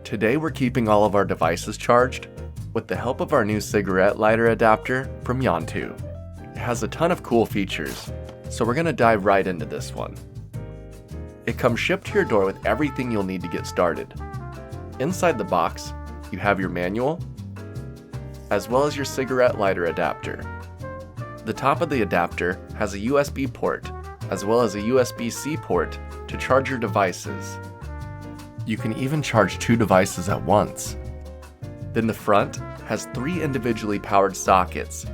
Today we're keeping all of our devices charged with the help of our new cigarette lighter adapter from YANTU. It has a ton of cool features, so we're going to dive right into this one. It comes shipped to your door with everything you'll need to get started. Inside the box, you have your manual, as well as your cigarette lighter adapter. The top of the adapter has a USB port, as well as a USB-C port to charge your devices. You can even charge 2 devices at once. Then the front has 3 individually powered sockets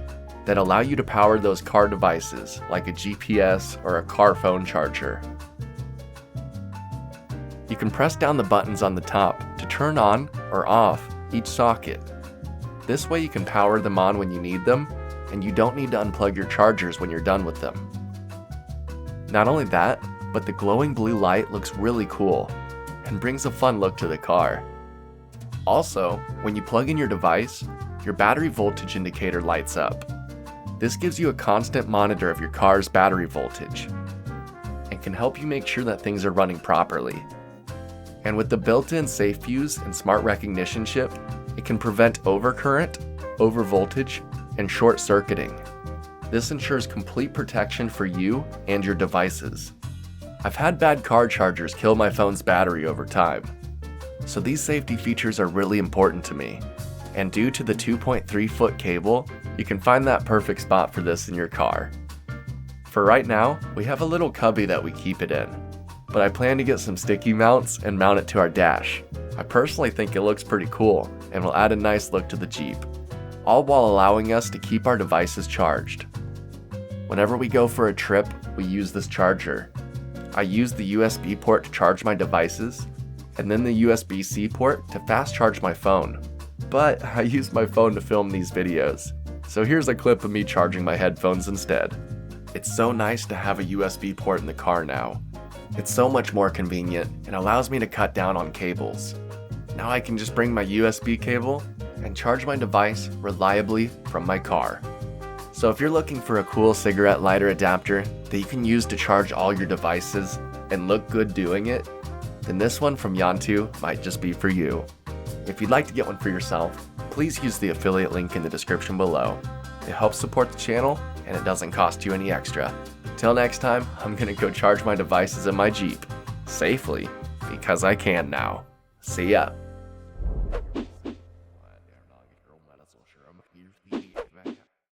that allow you to power those car devices like a GPS or a car phone charger. You can press down the buttons on the top to turn on or off each socket. This way you can power them on when you need them, and you don't need to unplug your chargers when you're done with them. Not only that, but the glowing blue light looks really cool and brings a fun look to the car. Also, when you plug in your device, your battery voltage indicator lights up. This gives you a constant monitor of your car's battery voltage and can help you make sure that things are running properly. And with the built-in safe fuse and smart recognition chip, it can prevent overcurrent, overvoltage, and short circuiting. This ensures complete protection for you and your devices. I've had bad car chargers kill my phone's battery over time, so these safety features are really important to me. And due to the 2.3-foot cable, you can find that perfect spot for this in your car. For right now, we have a little cubby that we keep it in, but I plan to get some sticky mounts and mount it to our dash. I personally think it looks pretty cool and will add a nice look to the Jeep, all while allowing us to keep our devices charged. Whenever we go for a trip, we use this charger. I use the USB port to charge my devices, and then the USB-C port to fast charge my phone. But I use my phone to film these videos, so here's a clip of me charging my headphones instead. It's so nice to have a USB port in the car now. It's so much more convenient and allows me to cut down on cables. Now I can just bring my USB cable and charge my device reliably from my car. So if you're looking for a cool cigarette lighter adapter that you can use to charge all your devices and look good doing it, then this one from YANTU might just be for you. If you'd like to get one for yourself, please use the affiliate link in the description below. It helps support the channel and it doesn't cost you any extra. Till next time, I'm gonna go charge my devices in my Jeep, safely, because I can now. See ya.